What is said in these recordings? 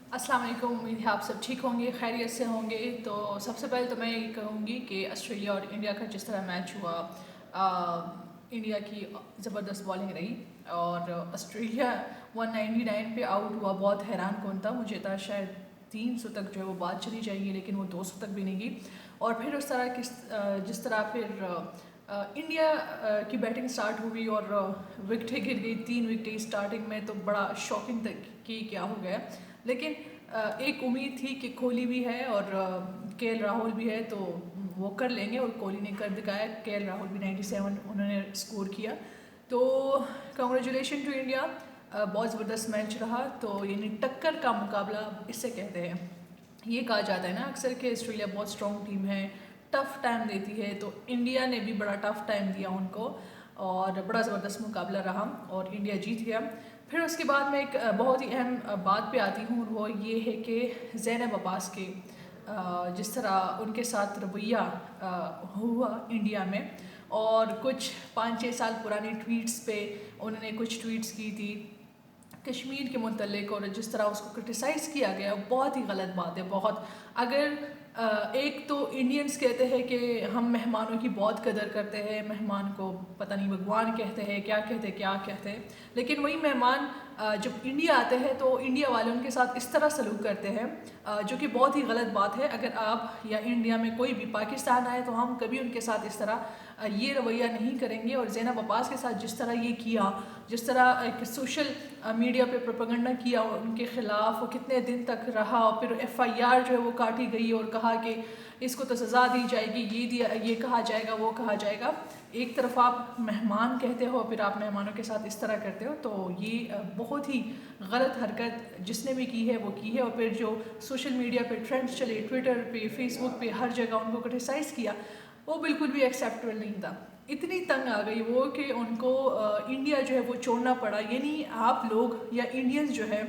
अस्सलाम वालेकुम। उम्मीद है आप सब ठीक होंगे, खैरियत से होंगे। तो सबसे पहले तो मैं ये कहूँगी कि ऑस्ट्रेलिया और इंडिया का जिस तरह मैच हुआ, इंडिया की ज़बरदस्त बॉलिंग रही और ऑस्ट्रेलिया 199 पे आउट हुआ। बहुत हैरान कौन था, मुझे था शायद 300 तक जो है वो बात चली जाएगी, लेकिन वो 200 तक भी नहीं गई। और फिर उस तरह जिस तरह फिर इंडिया की बैटिंग स्टार्ट हुई और विकटें गिर गई, 3 विकटें स्टार्टिंग में, तो बड़ा शॉकिंग तक कि क्या हो गया। लेकिन एक उम्मीद थी कि कोहली भी है और केएल राहुल भी है तो वो कर लेंगे, और कोहली ने कर दिखाया। केएल राहुल भी 97 उन्होंने स्कोर किया। तो कंग्रेचुलेशन टू इंडिया। बहुत ज़बरदस्त मैच रहा। तो यानी टक्कर का मुकाबला इससे कहते हैं। ये कहा जाता है ना अक्सर कि ऑस्ट्रेलिया बहुत स्ट्रॉन्ग टीम है, टफ़ टाइम देती है, तो इंडिया ने भी बड़ा टफ़ टाइम दिया उनको और बड़ा ज़बरदस्त मुकाबला रहा और इंडिया जीत गया। फिर उसके बाद मैं एक बहुत ही अहम बात पे आती हूँ, वो ये है कि ज़ैनब अब्बास के जिस तरह उनके साथ रवैया हुआ इंडिया में, और कुछ 5-6 साल पुरानी ट्वीट्स पे उन्होंने कुछ ट्वीट्स की थी कश्मीर के मुतल्लिक, और जिस तरह उसको क्रिटिसाइज़ किया गया बहुत ही गलत बात है। बहुत अगर एक तो इंडियंस कहते हैं कि हम मेहमानों की बहुत कदर करते हैं, मेहमान को पता नहीं भगवान कहते हैं, क्या कहते हैं, लेकिन वही मेहमान जब इंडिया आते हैं तो इंडिया वाले उनके साथ इस तरह सलूक करते हैं, जो कि बहुत ही गलत बात है। अगर आप या इंडिया में कोई भी पाकिस्तान आए तो हम कभी उनके साथ इस तरह ये रवैया नहीं करेंगे। और ज़ैनब अब्बास के साथ जिस तरह ये किया, जिस तरह एक सोशल मीडिया पे प्रोपेगेंडा किया उनके ख़िलाफ़, वो कितने दिन तक रहा, और फिर एफआईआर जो है वो काटी गई और कहा कि इसको तो सज़ा दी जाएगी, ये कहा जाएगा, वो कहा जाएगा। एक तरफ आप मेहमान कहते हो, फिर आप मेहमानों के साथ इस तरह करते हो, तो ये बहुत ही गलत हरकत जिसने भी की है वो की है। और फिर जो सोशल मीडिया पे ट्रेंड्स चले, ट्विटर पे, फेसबुक पे, हर जगह उनको क्रिटिसाइज़ किया, वो बिल्कुल भी एक्सेप्टेबल नहीं था। इतनी तंग आ गई वो कि उनको इंडिया जो है वो छोड़ना पड़ा। यानी आप लोग या इंडियंस जो है,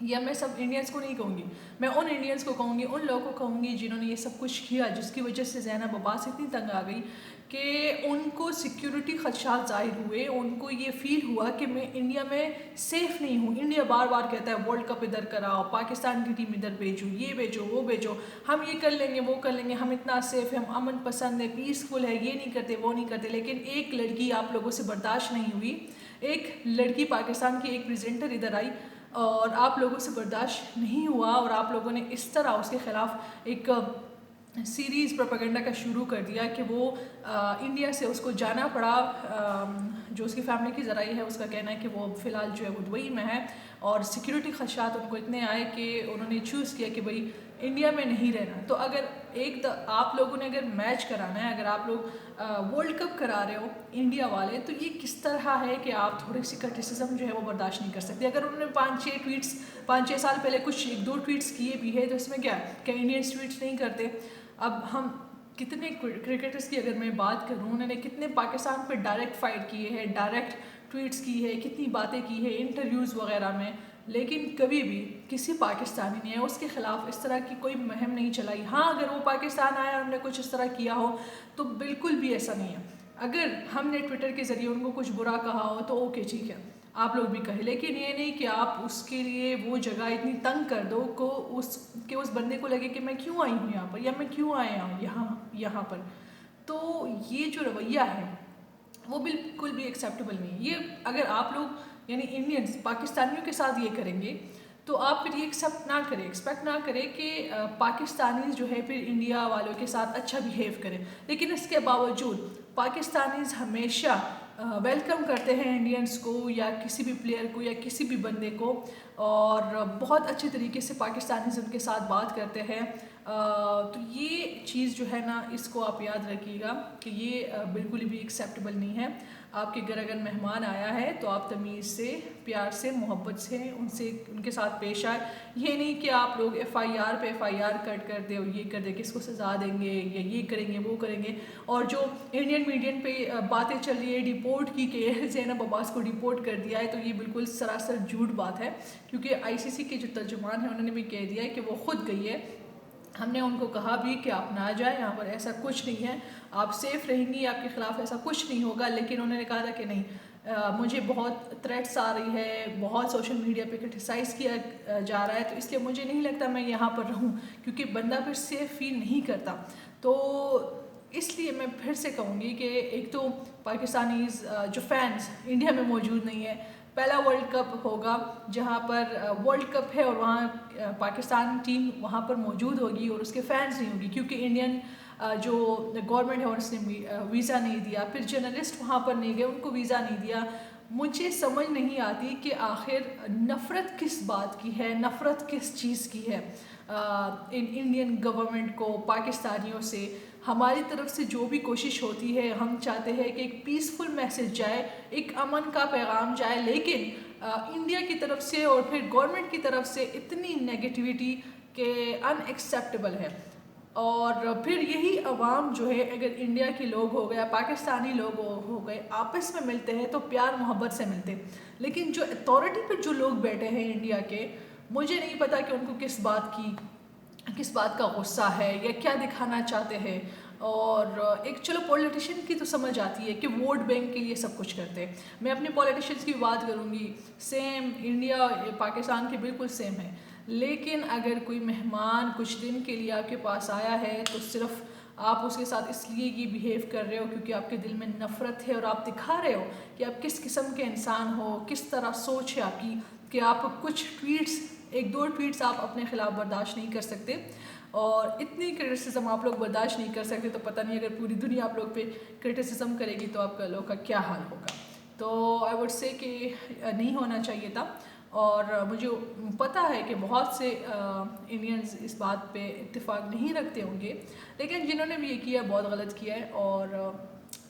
या मैं सब इंडियंस को नहीं कहूँगी, मैं उन इंडियंस को कहूँगी, उन लोगों को कहूँगी जिन्होंने ये सब कुछ किया, जिसकी वजह से ज़ैनब अब्बास इतनी तंग आ गई कि उनको सिक्योरिटी खदशात ज़ाहिर हुए। उनको ये फ़ील हुआ कि मैं इंडिया में सेफ़ नहीं हूँ। इंडिया बार बार कहता है वर्ल्ड कप इधर कराओ, पाकिस्तान की टीम इधर भेजो, ये भेजो, वो भेजो, हम ये कर लेंगे, वो कर लेंगे, हम इतना सेफ़ है, हम अमन पसंद है, पीसफुल है, ये नहीं करते, वो नहीं करते। लेकिन एक लड़की आप लोगों से बर्दाश्त नहीं हुई। एक लड़की पाकिस्तान की एक प्रेजेंटर इधर आई और आप लोगों से बर्दाश्त नहीं हुआ, और आप लोगों ने इस तरह उसके ख़िलाफ़ एक सीरीज़ प्रोपेगेंडा का शुरू कर दिया कि वो इंडिया से उसको जाना पड़ा। जो उसकी फैमिली की ज़राई है उसका कहना है कि वो फ़िलहाल जो है वो दुबई में है, और सिक्योरिटी खदशात उनको इतने आए कि उन्होंने चूज़ किया कि भाई इंडिया में नहीं रहना। तो अगर आप लोगों ने अगर मैच कराना है, अगर आप लोग वर्ल्ड कप करा रहे हो इंडिया वाले, तो ये किस तरह है कि आप थोड़ी सी क्रिटिसिज्म जो है वो बर्दाश्त नहीं कर सकते। अगर उन्होंने 5-6 साल पहले कुछ 1-2 ट्वीट्स किए भी है, तो इसमें क्या इंडियंस ट्वीट्स नहीं करते। अब हम कितने क्रिकेटर्स की अगर मैं बात करूँ, उन्होंने कितने पाकिस्तान पर डायरेक्ट फाइट किए हैं, डायरेक्ट ट्वीट्स की है, कितनी बातें की है इंटरव्यूज़ वगैरह में, लेकिन कभी भी किसी पाकिस्तानी ने उसके ख़िलाफ़ इस तरह की कोई मुहिम नहीं चलाई। हाँ, अगर वो पाकिस्तान आया और हमने कुछ इस तरह किया हो तो बिल्कुल भी ऐसा नहीं है। अगर हमने ट्विटर के ज़रिए उनको कुछ बुरा कहा हो तो ओके ठीक है, आप लोग भी कहें, लेकिन ये नहीं कि आप उसके लिए वो जगह इतनी तंग कर दो को उस बंदे को लगे कि मैं क्यों आई हूँ यहाँ पर, या मैं क्यों आया हूँ यहाँ पर। तो ये जो रवैया है वो बिल्कुल भी एक्सेप्टेबल नहीं है। ये अगर आप लोग यानी इंडियंस पाकिस्तानियों के साथ ये करेंगे तो आप फिर ये एक्सपेक्ट ना करें कि पाकिस्तानीज़ जो है फिर इंडिया वालों के साथ अच्छा बिहेव करें। लेकिन इसके बावजूद पाकिस्तानीज़ हमेशा वेलकम करते हैं इंडियंस को, या किसी भी प्लेयर को, या किसी भी बंदे को, और बहुत अच्छे तरीके से पाकिस्तानीज़ उनके साथ बात करते हैं। तो ये चीज़ जो है ना, इसको आप याद रखिएगा कि ये बिल्कुल भी एक्सेप्टेबल नहीं है। आपके घर अगर मेहमान आया है तो आप तमीज़ से, प्यार से, मोहब्बत से उनके साथ पेश आए। ये नहीं कि आप लोग एफआईआर पे एफआईआर कट कर दे और ये कर दे, किसको सज़ा देंगे या ये करेंगे वो करेंगे। और जो इंडियन मीडियम पे बातें चल रही है डिपोर्ट की कि ज़ैनब अब्बास को डिपोर्ट कर दिया है, तो ये बिल्कुल सरासर झूठ बात है। क्योंकि आईसीसी के जो तर्जुमान हैं उन्होंने भी कह दिया है कि वो खुद गई है। हमने उनको कहा भी कि आप ना जाए, यहाँ पर ऐसा कुछ नहीं है, आप सेफ़ रहेंगी, आपके ख़िलाफ़ ऐसा कुछ नहीं होगा। लेकिन उन्होंने कहा था कि नहीं, مجھے بہت تھریٹس آ رہی ہے، بہت سوشل میڈیا پہ کرٹیسائز کیا جا رہا ہے، تو اس لیے مجھے نہیں لگتا میں یہاں پر رہوں، کیونکہ بندہ پھر سیف فیل نہیں کرتا. تو اس لیے میں پھر سے کہوں گی کہ ایک تو پاکستانیز جو فینس انڈیا میں موجود نہیں ہے، پہلا ورلڈ کپ ہوگا جہاں پر ورلڈ کپ ہے اور وہاں پاکستان ٹیم وہاں پر موجود ہوگی اور اس کے فینس نہیں ہوگی، کیونکہ انڈین جو گورنمنٹ ہے اس نے ویزا نہیں دیا، پھر جرنلسٹ وہاں پر نہیں گئے، ان کو ویزا نہیں دیا. مجھے سمجھ نہیں آتی کہ آخر نفرت کس بات کی ہے، نفرت کس چیز کی ہے انڈین گورنمنٹ کو پاکستانیوں سے. ہماری طرف سے جو بھی کوشش ہوتی ہے، ہم چاہتے ہیں کہ ایک پیسفل میسج جائے، ایک امن کا پیغام جائے، لیکن انڈیا کی طرف سے اور پھر گورنمنٹ کی طرف سے اتنی نیگیٹیوٹی کہ ان ایکسیپٹیبل ہے. اور پھر یہی عوام جو ہے، اگر انڈیا کے لوگ ہو گئے، پاکستانی لوگ ہو گئے، آپس میں ملتے ہیں تو پیار محبت سے ملتے، لیکن جو اتھارٹی پہ جو لوگ بیٹھے ہیں انڈیا کے، مجھے نہیں پتا کہ ان کو کس بات کا غصہ ہے یا کیا دکھانا چاہتے ہیں. اور ایک چلو پولیٹیشین کی تو سمجھ آتی ہے کہ ووٹ بینک کے لیے سب کچھ کرتے ہیں. میں اپنے پولیٹیشینس کی بات کروں گی، سیم انڈیا پاکستان کے بالکل سیم ہے، لیکن اگر کوئی مہمان کچھ دن کے لیے آپ کے پاس آیا ہے تو صرف آپ اس کے ساتھ اس لیے یہ بیہیو کر رہے ہو کیونکہ آپ کے دل میں نفرت ہے، اور آپ دکھا رہے ہو کہ آپ کس قسم کے انسان ہو، کس طرح سوچ ہے آپ کی، کہ آپ کچھ ٹویٹس، ایک دو ٹویٹس آپ اپنے خلاف برداشت نہیں کر سکتے، اور اتنی کرٹیسزم آپ لوگ برداشت نہیں کر سکتے، تو پتہ نہیں اگر پوری دنیا آپ لوگ پہ کرٹیسزم کرے گی تو آپ کا لوگ کا کیا حال ہوگا. تو آئی وڈ سے کہ نہیں ہونا چاہیے تھا. اور مجھے پتہ ہے کہ بہت سے انڈینز اس بات پہ اتفاق نہیں رکھتے ہوں گے، لیکن جنہوں نے بھی یہ کیا بہت غلط کیا ہے، اور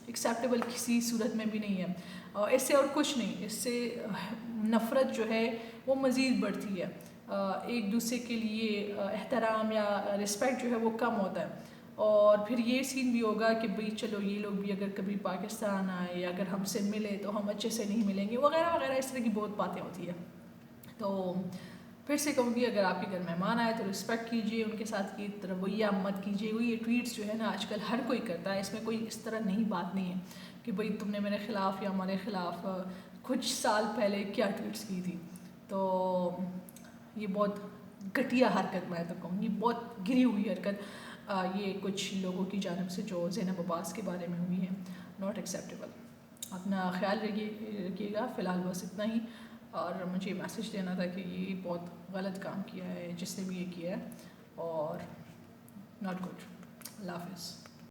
ایکسیپٹیبل کسی صورت میں بھی نہیں ہے. اس سے اور کچھ نہیں، اس سے نفرت جو ہے وہ مزید بڑھتی ہے، ایک دوسرے کے لیے احترام یا رسپیکٹ جو ہے وہ کم ہوتا ہے. اور پھر یہ سین بھی ہوگا کہ بھئی چلو یہ لوگ بھی اگر کبھی پاکستان آئے یا اگر ہم سے ملے تو ہم اچھے سے نہیں ملیں گے، وغیرہ وغیرہ، اس طرح کی بہت باتیں ہوتی ہیں. تو پھر سے کہوں گی اگر آپ کے گھر مہمان آئے تو رسپیکٹ کیجیے ان کے ساتھ کی رویہ مت کیجیے. وہ یہ ٹویٹس جو ہے نا آج کل ہر کوئی کرتا ہے، اس میں کوئی اس طرح نہیں بات نہیں ہے کہ بھئی تم نے میرے خلاف یا ہمارے خلاف کچھ سال پہلے کیا ٹویٹس کی تھی. تو یہ بہت گھٹیا حرکت، میں تو کہوں گی بہت گری ہوئی حرکت یہ کچھ لوگوں کی جانب سے جو زینب عباس کے بارے میں ہوئی ہے، ناٹ ایکسیپٹیبل. اپنا خیال رکھیے گا. فی الحال بس اتنا ہی، اور مجھے میسج دینا تھا کہ یہ بہت غلط کام کیا ہے جس نے بھی یہ کیا ہے، اور ناٹ گڈ. اللہ حافظ.